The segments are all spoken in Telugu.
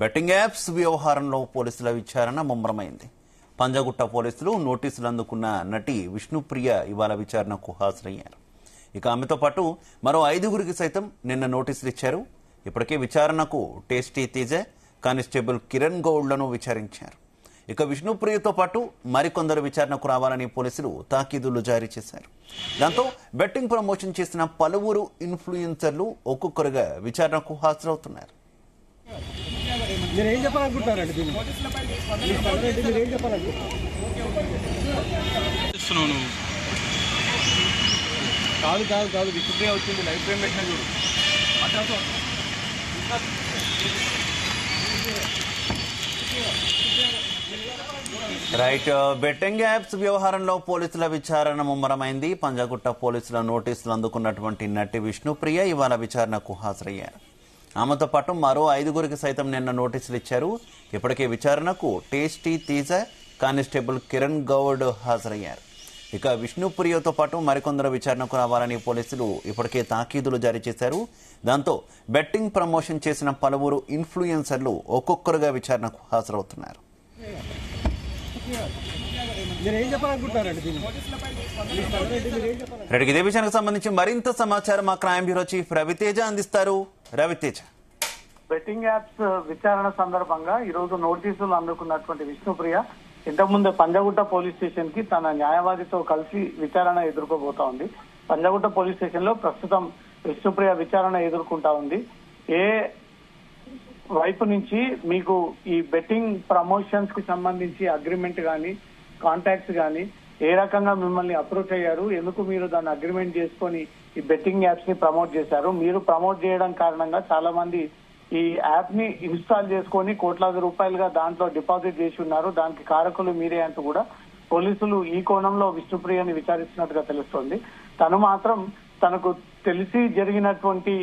బెట్టింగ్ యాప్స్ వ్యవహారంలో పోలీసుల విచారణ ముమ్మరమైంది. పంజాగుట్ట పోలీసులు నోటీసులు అందుకున్న నటి విష్ణుప్రియ ఇవాళ విచారణకు హాజరయ్యారు. ఇక ఆమెతో పాటు మరో 5గురికి సైతం నిన్న నోటీసులు ఇచ్చారు. ఇప్పటికే విచారణకు టేస్టీ తేజ, కానిస్టేబుల్ కిరణ్ గౌడ్లను విచారించారు. ఇక విష్ణుప్రియతో పాటు మరికొందరు విచారణకు రావాలని పోలీసులు తాకీదులు జారీ చేశారు. దాంతో బెట్టింగ్ ప్రమోషన్ చేసిన పలువురు ఇన్ఫ్లుయెన్సర్లు ఒక్కొక్కరుగా విచారణకు హాజరవుతున్నారు. మీరేం చెప్పాలనుకుంటున్నారండి? మీరేం చెప్పాలండి? కాదు విష్ణుప్రియ వచ్చింది. లైఫ్ ఫ్రేమ్ పెట్టినా చూడు. రైట్. బెట్టింగ్ యాప్స్ వ్యవహారంలో పోలీసుల విచారణ ముమ్మరమైంది. పంజాగుట్ట పోలీసుల నోటీసులు అందుకున్నటువంటి నటి విష్ణుప్రియ ఇవాళ విచారణకు హాజరయ్యారు. ఆమెతో పాటు మరో 5గురికి సైతం నిన్న నోటీసులు ఇచ్చారు. ఇప్పటికే విచారణకు టేస్టీ తేజ, కానిస్టేబుల్ కిరణ్ గౌడ్ హాజరయ్యారు. ఇక విష్ణుప్రియతో పాటు మరికొందరు విచారణకు రావాలని పోలీసులు ఇప్పటికే తాకీదులు జారీ చేశారు. దాంతో బెట్టింగ్ ప్రమోషన్ చేసిన పలువురు ఇన్ఫ్లుయెన్సర్లు ఒక్కొక్కరుగా విచారణకు హాజరవుతున్నారు. ఇదే విషయానికి సంబంధించి మరింత సమాచారం మా క్రైమ్ బ్యూరో చీఫ్ రవితేజ అందిస్తారు. రవితేజ, బెట్టింగ్ యాప్స్ విచారణ సందర్భంగా ఈ రోజు నోటీసులు అందుకున్నటువంటి విష్ణుప్రియ ఇంతకుముందు పంజాగుట్ట పోలీస్ స్టేషన్ కి తన న్యాయవాదితో కలిసి విచారణ ఎదుర్కోబోతా ఉంది. పంజాగుట్ట పోలీస్ స్టేషన్ లో ప్రస్తుతం విష్ణుప్రియ విచారణ ఎదుర్కొంటా ఉంది. ఏ వైపు నుంచి మీకు ఈ బెట్టింగ్ ప్రమోషన్స్ కి సంబంధించి అగ్రిమెంట్ గానీ, కాంటాక్ట్స్ గానీ ఏ రకంగా మిమ్మల్ని అప్రోచ్ అయ్యారు, ఎందుకు మీరు దాన్ని అగ్రిమెంట్ చేసుకొని ఈ బెట్టింగ్ యాప్స్ ని ప్రమోట్ చేశారు, మీరు ప్రమోట్ చేయడం కారణంగా చాలా మంది ఈ యాప్ ని ఇన్స్టాల్ చేసుకొని కోట్లాది రూపాయలుగా దాంట్లో డిపాజిట్ చేసి ఉన్నారు, దానికి కారకులు మీరే అంటూ కూడా పోలీసులు ఈ కోణంలో విష్ణుప్రియని విచారిస్తున్నట్టుగా తెలుస్తోంది. తను మాత్రం తనకు తెలిసి జరిగినటువంటి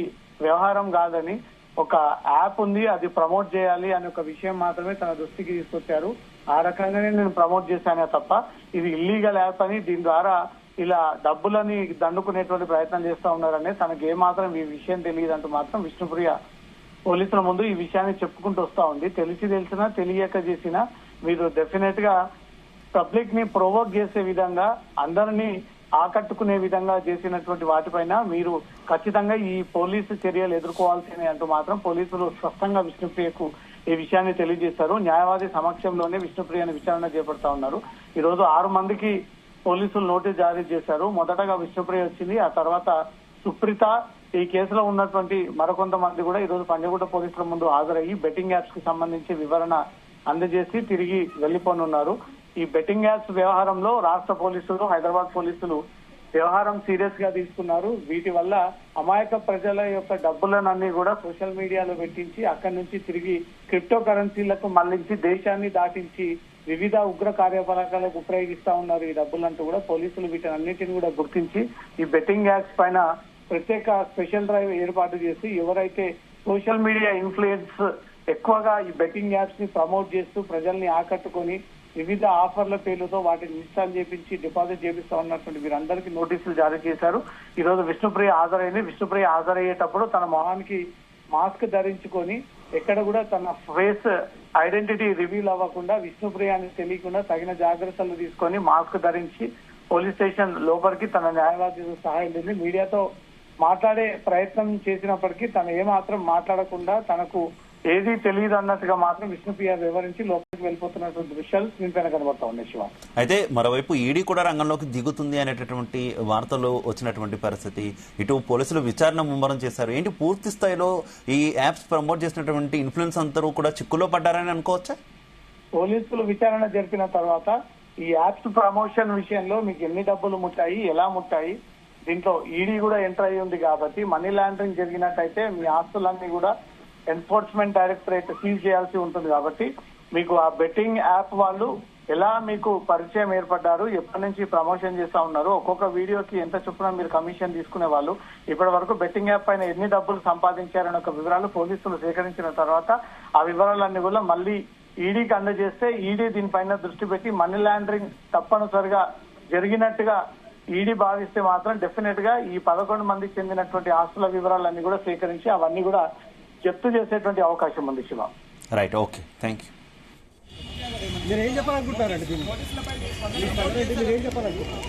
వ్యవహారం కాదని, ఒక యాప్ ఉంది అది ప్రమోట్ చేయాలి అనే ఒక విషయం మాత్రమే తన దృష్టికి తీసుకొచ్చారు. ఆ రకంగానే నేను ప్రమోట్ చేశానే తప్ప ఇది ఇల్లీగల్ యాప్ అని, దీని ద్వారా ఇలా డబ్బులని దండుకునేటువంటి ప్రయత్నం చేస్తా ఉన్నారని తనకి ఏమాత్రం ఈ విషయం తెలియదంటూ మాత్రం విష్ణుప్రియ పోలీసుల ముందు ఈ విషయాన్ని చెప్పుకుంటూ వస్తా ఉంది. తెలిసినా తెలియక చేసినా మీరు డెఫినెట్ గా పబ్లిక్ ని ప్రొవోక్ చేసే విధంగా, అందరినీ ఆకట్టుకునే విధంగా చేసినటువంటి వాటిపైన మీరు ఖచ్చితంగా ఈ పోలీసు చర్యలు ఎదుర్కోవాల్సినవి అంటూ మాత్రం పోలీసులు స్పష్టంగా విష్ణుప్రియకు ఈ విషయాన్ని తెలియజేశారు. న్యాయవాది సమక్షంలోనే విష్ణుప్రియని విచారణ చేపడతా ఉన్నారు. ఈ రోజు 6 మందికి పోలీసులు నోటీస్ జారీ చేశారు. మొదటగా విష్ణుప్రియ వచ్చింది, ఆ తర్వాత సుప్రీత, ఈ కేసులో ఉన్నటువంటి మరికొంతమంది కూడా ఈ రోజు పంజాగుట్ట పోలీసుల ముందు హాజరయ్యి బెట్టింగ్ యాప్స్ కి సంబంధించి వివరణ అందజేసి తిరిగి వెళ్లిపోనున్నారు. ఈ బెట్టింగ్ యాప్స్ వ్యవహారంలో రాష్ట్ర పోలీసులు, హైదరాబాద్ పోలీసులు వ్యవహారం సీరియస్ గా తీసుకున్నారు. వీటి వల్ల అమాయక ప్రజల యొక్క డబ్బులనన్నీ కూడా సోషల్ మీడియాలో పెట్టించి అక్కడి నుంచి తిరిగి క్రిప్టో కరెన్సీలకు మళ్లించి దేశాన్ని దాటించి వివిధ ఉగ్ర కార్యకలాపాలకు ఉపయోగిస్తా ఉన్నారు ఈ డబ్బులంటూ కూడా పోలీసులు వీటన్నిటిని కూడా గుర్తించి ఈ బెట్టింగ్ యాప్స్ పైన ప్రత్యేక స్పెషల్ డ్రైవ్ ఏర్పాటు చేసి ఎవరైతే సోషల్ మీడియా ఇన్ఫ్లుయెన్స్ ఎక్కువగా ఈ బెట్టింగ్ యాప్స్ ని ప్రమోట్ చేస్తూ ప్రజల్ని ఆకట్టుకొని వివిధ ఆఫర్ల పేర్లతో వాటిని ఇన్స్టాల్ చేపించి డిపాజిట్ చేపిస్తా ఉన్నటువంటి వీరందరికీ నోటీసులు జారీ చేశారు. ఈ రోజు విష్ణుప్రియ హాజరైంది. విష్ణుప్రియ హాజరయ్యేటప్పుడు తన మొహానికి మాస్క్ ధరించుకొని ఎక్కడ కూడా తన ఫేస్ ఐడెంటిటీ రివీల్ అవ్వకుండా, విష్ణుప్రియ అని తెలియకుండా తగిన జాగ్రత్తలు తీసుకొని మాస్క్ ధరించి పోలీస్ స్టేషన్ లోపలికి తన న్యాయవాది సహాయం వెళ్ళి మీడియాతో మాట్లాడే ప్రయత్నం చేసినప్పటికీ తను ఏమాత్రం మాట్లాడకుండా తనకు ఏది తెలియదు అన్నట్టుగా మాత్రం విష్ణుప్రియ వివరించి లోపలికి వెళ్ళిపోతున్నటువంటి దృశ్యాలు స్క్రీన్ పైన కనబడతా ఉన్నాయి. శివ, అయితే మరోవైపు ఈడీ కూడా రంగంలోకి దిగుతుంది అనేటటువంటి వార్తలు వచ్చినటువంటి పరిస్థితి, ఇటు పోలీసులు విచారణ ముమ్మరం చేశారు. ఏంటి పూర్తి స్థాయిలో ఈ యాప్స్ ప్రమోట్ చేసినటువంటి ఇన్ఫ్లుయెన్స్ అందరూ కూడా చిక్కులో పడ్డారని అనుకోవచ్చా? పోలీసులు విచారణ జరిపిన తర్వాత ఈ యాప్స్ ప్రమోషన్ విషయంలో మీకు ఎన్ని డబ్బులు ముట్టాయి, ఎలా ముట్టాయి, దీంట్లో ఈడీ కూడా ఎంటర్ అయ్యి ఉంది కాబట్టి మనీ లాండరింగ్ జరిగినట్టయితే మీ ఆస్తులన్నీ కూడా ఎన్ఫోర్స్మెంట్ డైరెక్టరేట్ సీజ్ చేయాల్సి ఉంటుంది. కాబట్టి మీకు ఆ బెట్టింగ్ యాప్ వాళ్ళు ఎలా మీకు పరిచయం ఏర్పడ్డారు, ఎప్పటి నుంచి ప్రమోషన్ చేస్తా ఉన్నారు, ఒక్కొక్క వీడియోకి ఎంత చొప్పున మీరు కమిషన్ తీసుకునే వాళ్ళు, ఇప్పటి వరకు బెట్టింగ్ యాప్ పైన ఎన్ని డబ్బులు సంపాదించారనే ఒక వివరాలు పోలీసులు సేకరించిన తర్వాత ఆ వివరాలన్నీ కూడా మళ్ళీ ఈడీకి అందజేస్తే ఈడీ దీనిపైన దృష్టి పెట్టి మనీ లాండరింగ్ తప్పనిసరిగా జరిగినట్టుగా ఈడీ భావిస్తే మాత్రం డెఫినెట్ గా ఈ 11 మందికి చెందినటువంటి ఆస్తుల వివరాలన్నీ కూడా సేకరించి అవన్నీ కూడా జప్తు చేసేటువంటి అవకాశం ఉంది. Shiva. Right, okay, thank you. మీరు ఏం చెప్పాలనుకుంటారండి దీన్ని? మీరేం చెప్పాలనుకుంటారు?